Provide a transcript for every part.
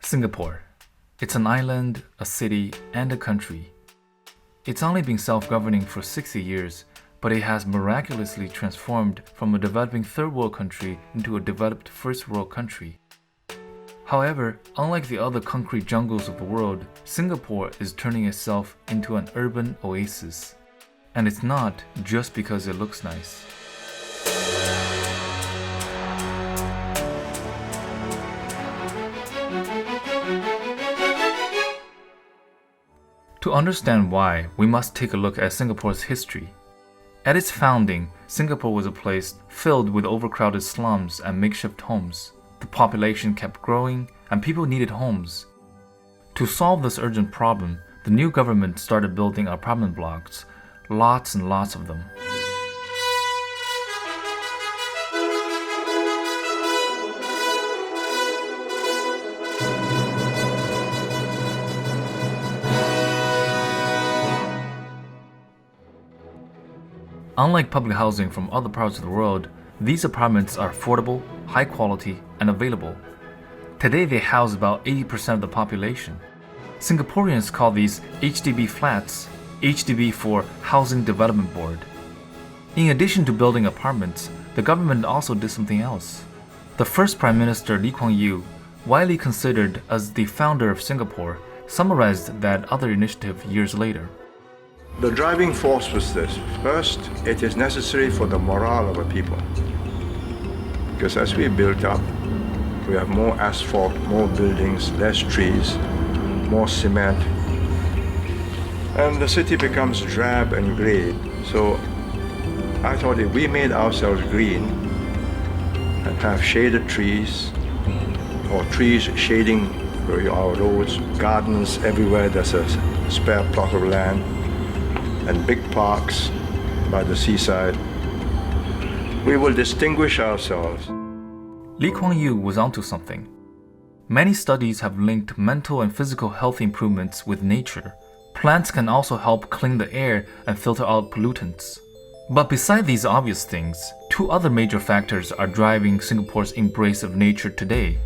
Singapore. It's an island, a city, and a country. It's only been self-governing for 60 years, but it has miraculously transformed from a developing third world country into a developed first world country. However, unlike the other concrete jungles of the world, Singapore is turning itself into an urban oasis. And it's not just because it looks nice. To understand why, we must take a look at Singapore's history. At its founding, Singapore was a place filled with overcrowded slums and makeshift homes. The population kept growing, and people needed homes. To solve this urgent problem, the new government started building apartment blocks, lots and lots of them. Unlike public housing from other parts of the world, these apartments are affordable, high quality, and available. Today they house about 80% of the population. Singaporeans call these HDB flats, HDB for Housing Development Board. In addition to building apartments, the government also did something else. The first Prime Minister Lee Kuan Yew, widely considered as the founder of Singapore, summarized that other initiative years later. The driving force was this. First, it is necessary for the morale of a people. Because as we built up, we have more asphalt, more buildings, less trees, more cement. And the city becomes drab and grey. So I thought if we made ourselves green and have shaded trees, or trees shading our roads, gardens everywhere there's a spare plot of land, and big parks by the seaside, we will distinguish ourselves. Lee Kuan Yew was onto something. Many studies have linked mental and physical health improvements with nature. Plants can also help clean the air and filter out pollutants. But beside these obvious things, two other major factors are driving Singapore's embrace of nature today.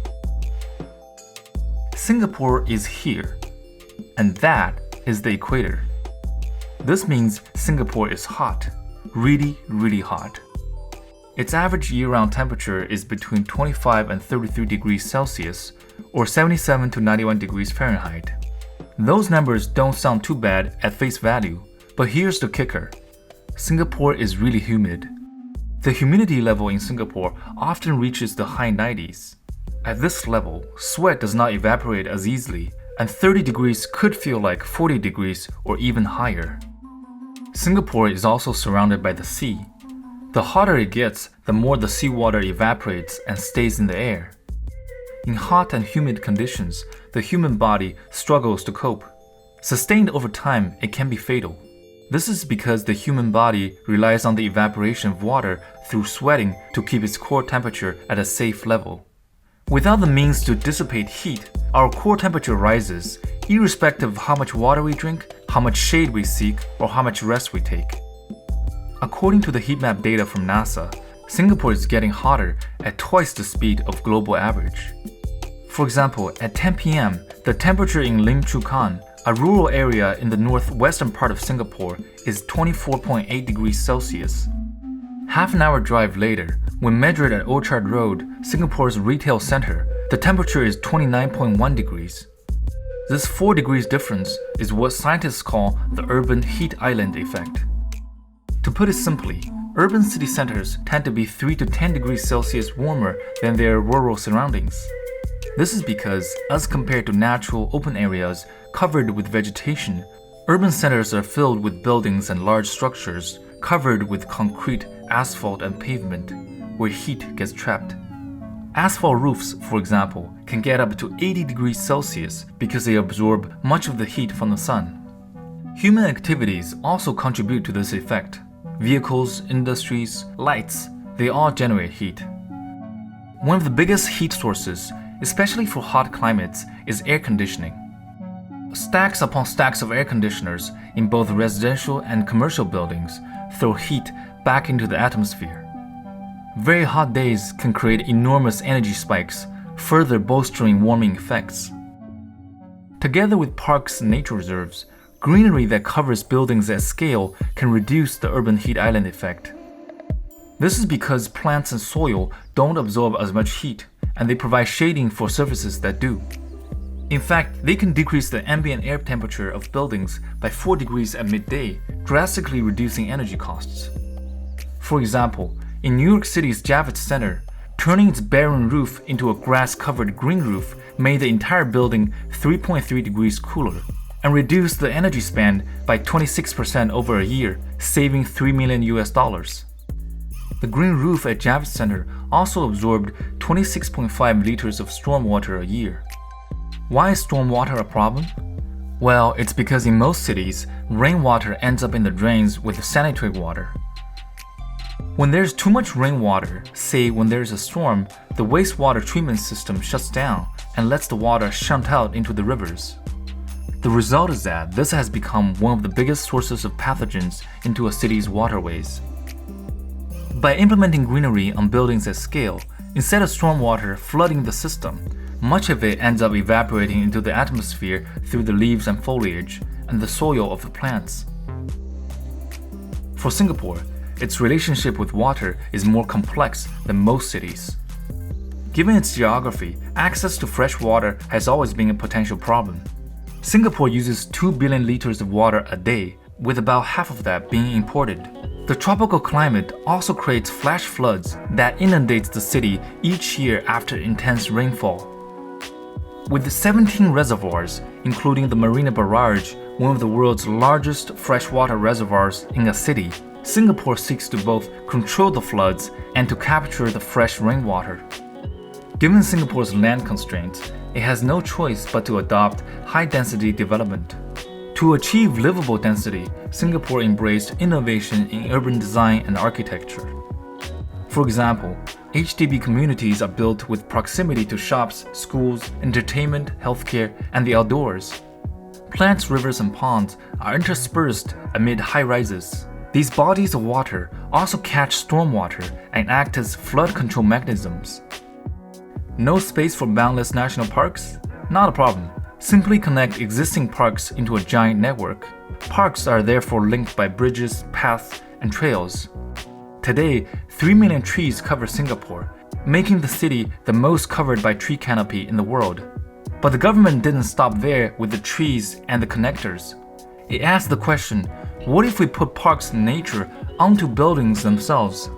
Singapore is here, and that is the equator. This means Singapore is hot, really, really hot. Its average year-round temperature is between 25 and 33 degrees Celsius, or 77 to 91 degrees Fahrenheit. Those numbers don't sound too bad at face value, but here's the kicker. Singapore is really humid. The humidity level in Singapore often reaches the high 90s. At this level, sweat does not evaporate as easily, and 30 degrees could feel like 40 degrees or even higher. Singapore is also surrounded by the sea. The hotter it gets, the more the seawater evaporates and stays in the air. In hot and humid conditions, the human body struggles to cope. Sustained over time, it can be fatal. This is because the human body relies on the evaporation of water through sweating to keep its core temperature at a safe level. Without the means to dissipate heat, our core temperature rises, irrespective of how much water we drink, how much shade we seek, or how much rest we take. According to the heat map data from NASA, Singapore is getting hotter at twice the speed of global average. For example, at 10 p.m., the temperature in Lim Chu Kang, a rural area in the northwestern part of Singapore, is 24.8 degrees Celsius. Half an hour drive later, when measured at Orchard Road, Singapore's retail center, the temperature is 29.1 degrees. This 4 degrees difference is what scientists call the urban heat island effect. To put it simply, urban city centers tend to be 3 to 10 degrees Celsius warmer than their rural surroundings. This is because, as compared to natural open areas covered with vegetation, urban centers are filled with buildings and large structures covered with concrete, asphalt, and pavement, where heat gets trapped. Asphalt roofs, for example, can get up to 80 degrees Celsius because they absorb much of the heat from the sun. Human activities also contribute to this effect. Vehicles, industries, lights, they all generate heat. One of the biggest heat sources, especially for hot climates, is air conditioning. Stacks upon stacks of air conditioners in both residential and commercial buildings throw heat back into the atmosphere. Very hot days can create enormous energy spikes, further bolstering warming effects. Together with parks and nature reserves, greenery that covers buildings at scale can reduce the urban heat island effect. This is because plants and soil don't absorb as much heat, and they provide shading for surfaces that do. In fact, they can decrease the ambient air temperature of buildings by 4 degrees at midday, drastically reducing energy costs. For example, in New York City's Javits Center, turning its barren roof into a grass-covered green roof made the entire building 3.3 degrees cooler and reduced the energy spend by 26% over a year, saving $3 million. The green roof at Javits Center also absorbed 26.5 liters of stormwater a year. Why is stormwater a problem? Well, it's because in most cities, rainwater ends up in the drains with sanitary water. When there's too much rainwater, say when there's a storm, the wastewater treatment system shuts down and lets the water shunt out into the rivers. The result is that this has become one of the biggest sources of pathogens into a city's waterways. By implementing greenery on buildings at scale, instead of stormwater flooding the system, much of it ends up evaporating into the atmosphere through the leaves and foliage and the soil of the plants. For Singapore, its relationship with water is more complex than most cities. Given its geography, access to fresh water has always been a potential problem. Singapore uses 2 billion liters of water a day, with about half of that being imported. The tropical climate also creates flash floods that inundates the city each year after intense rainfall. With 17 reservoirs, including the Marina Barrage, one of the world's largest freshwater reservoirs in a city, Singapore seeks to both control the floods and to capture the fresh rainwater. Given Singapore's land constraints, it has no choice but to adopt high-density development. To achieve livable density, Singapore embraced innovation in urban design and architecture. For example, HDB communities are built with proximity to shops, schools, entertainment, healthcare, and the outdoors. Plants, rivers, and ponds are interspersed amid high-rises. These bodies of water also catch stormwater and act as flood control mechanisms. No space for boundless national parks? Not a problem. Simply connect existing parks into a giant network. Parks are therefore linked by bridges, paths, and trails. Today, 3 million trees cover Singapore, making the city the most covered by tree canopy in the world. But the government didn't stop there with the trees and the connectors. It asked the question, what if we put parks and nature onto buildings themselves?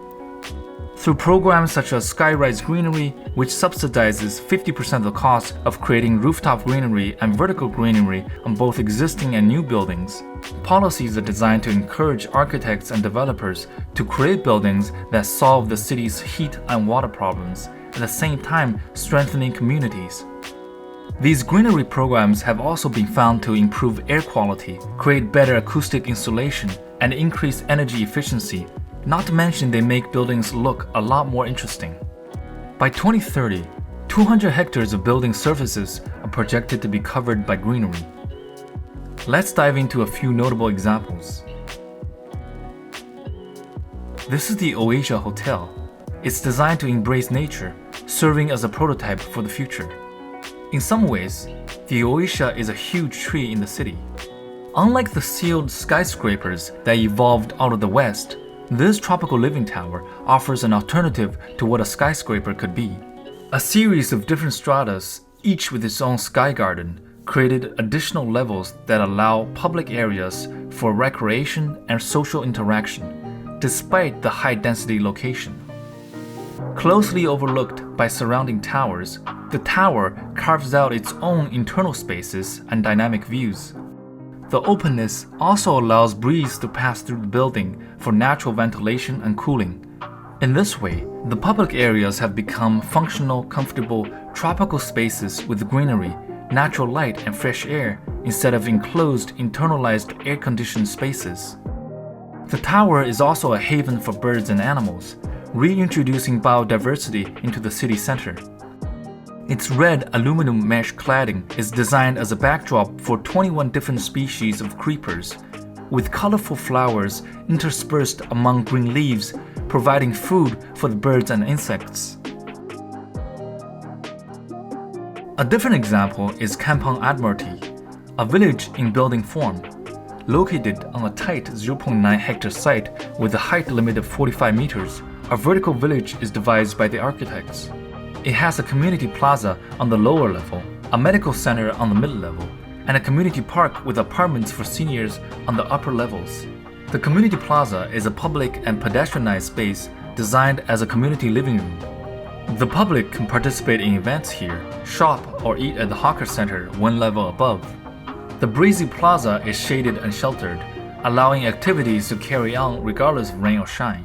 Through programs such as Skyrise Greenery, which subsidizes 50% of the cost of creating rooftop greenery and vertical greenery on both existing and new buildings, policies are designed to encourage architects and developers to create buildings that solve the city's heat and water problems, at the same time strengthening communities. These greenery programs have also been found to improve air quality, create better acoustic insulation, and increase energy efficiency. Not to mention they make buildings look a lot more interesting. By 2030, 200 hectares of building surfaces are projected to be covered by greenery. Let's dive into a few notable examples. This is the Oasia Hotel. It's designed to embrace nature, serving as a prototype for the future. In some ways, the Oasia is a huge tree in the city. Unlike the sealed skyscrapers that evolved out of the West, this tropical living tower offers an alternative to what a skyscraper could be. A series of different stratas, each with its own sky garden, created additional levels that allow public areas for recreation and social interaction, despite the high-density location. Closely overlooked by surrounding towers, the tower carves out its own internal spaces and dynamic views. The openness also allows breeze to pass through the building for natural ventilation and cooling. In this way, the public areas have become functional, comfortable, tropical spaces with greenery, natural light, and fresh air instead of enclosed, internalized air-conditioned spaces. The tower is also a haven for birds and animals, reintroducing biodiversity into the city center. Its red aluminum mesh cladding is designed as a backdrop for 21 different species of creepers, with colorful flowers interspersed among green leaves, providing food for the birds and insects. A different example is Kampong Admiralty, a village in building form. Located on a tight 0.9 hectare site with a height limit of 45 meters, a vertical village is devised by the architects. It has a community plaza on the lower level, a medical center on the middle level, and a community park with apartments for seniors on the upper levels. The community plaza is a public and pedestrianized space designed as a community living room. The public can participate in events here, shop, or eat at the hawker center one level above. The breezy plaza is shaded and sheltered, allowing activities to carry on regardless of rain or shine.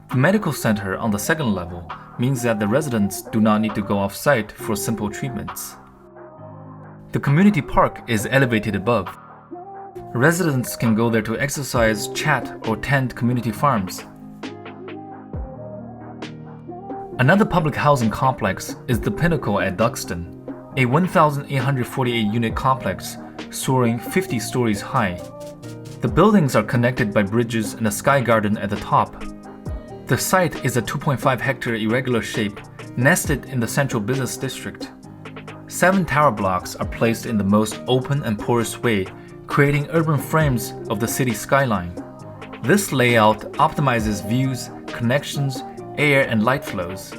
The medical center on the second level means that the residents do not need to go off-site for simple treatments. The community park is elevated above. Residents can go there to exercise, chat, or tend community farms. Another public housing complex is the Pinnacle at Duxton, a 1,848-unit complex soaring 50 stories high. The buildings are connected by bridges and a sky garden at the top. The site is a 2.5-hectare irregular shape, nested in the central business district. 7 tower blocks are placed in the most open and porous way, creating urban frames of the city skyline. This layout optimizes views, connections, air, and light flows.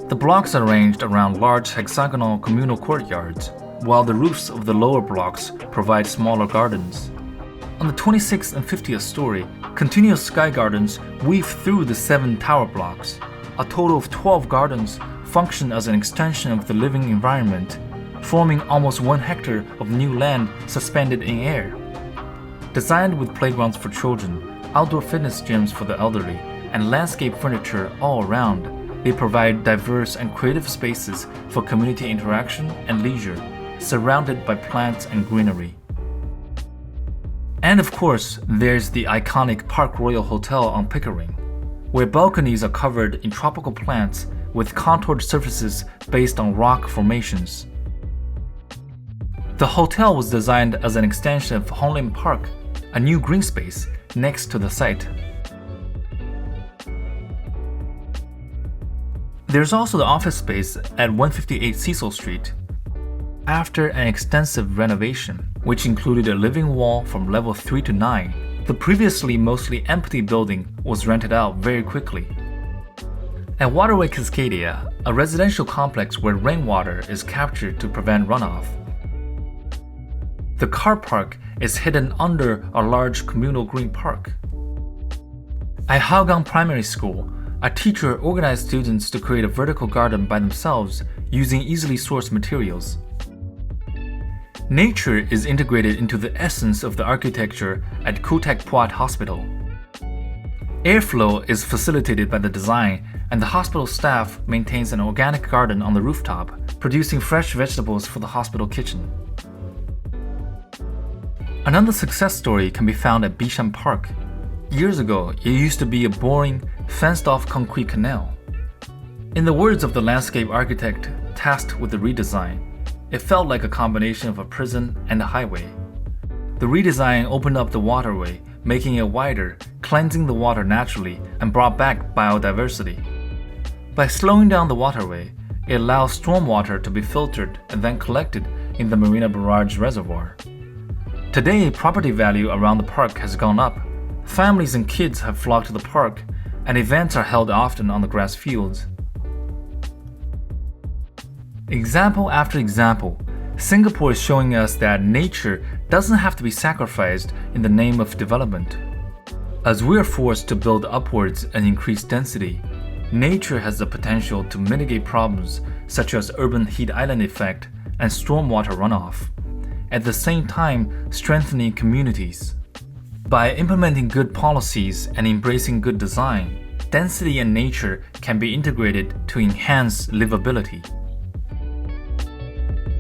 The blocks are arranged around large hexagonal communal courtyards, while the roofs of the lower blocks provide smaller gardens. On the 26th and 50th story, continuous sky gardens weave through the 7 tower blocks. A total of 12 gardens function as an extension of the living environment, forming almost 1 hectare of new land suspended in air. Designed with playgrounds for children, outdoor fitness gyms for the elderly, and landscape furniture all around, they provide diverse and creative spaces for community interaction and leisure, surrounded by plants and greenery. And of course, there's the iconic Park Royal Hotel on Pickering, where balconies are covered in tropical plants with contoured surfaces based on rock formations. The hotel was designed as an extension of Honglim Park, a new green space next to the site. There's also the office space at 158 Cecil Street. After an extensive renovation, which included a living wall from level 3 to 9, the previously mostly empty building was rented out very quickly. At Waterway Cascadia, a residential complex where rainwater is captured to prevent runoff. The car park is hidden under a large communal green park. At Haogang Primary School, a teacher organized students to create a vertical garden by themselves using easily sourced materials. Nature is integrated into the essence of the architecture at Kutek Puat Hospital. Airflow is facilitated by the design, and the hospital staff maintains an organic garden on the rooftop, producing fresh vegetables for the hospital kitchen. Another success story can be found at Bishan Park. Years ago, it used to be a boring, fenced-off concrete canal. In the words of the landscape architect tasked with the redesign, it felt like a combination of a prison and a highway. The redesign opened up the waterway, making it wider, cleansing the water naturally, and brought back biodiversity. By slowing down the waterway, it allows stormwater to be filtered and then collected in the Marina Barrage Reservoir. Today, property value around the park has gone up. Families and kids have flocked to the park, and events are held often on the grass fields. Example after example, Singapore is showing us that nature doesn't have to be sacrificed in the name of development. As we are forced to build upwards and increase density, nature has the potential to mitigate problems such as urban heat island effect and stormwater runoff, at the same time strengthening communities. By implementing good policies and embracing good design, density and nature can be integrated to enhance livability.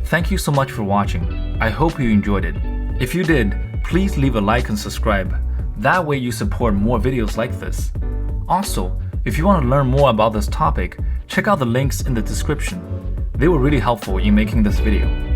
Thank you so much for watching. I hope you enjoyed it. If you did, please leave a like and subscribe. That way you support more videos like this. Also, if you want to learn more about this topic, check out the links in the description. They were really helpful in making this video.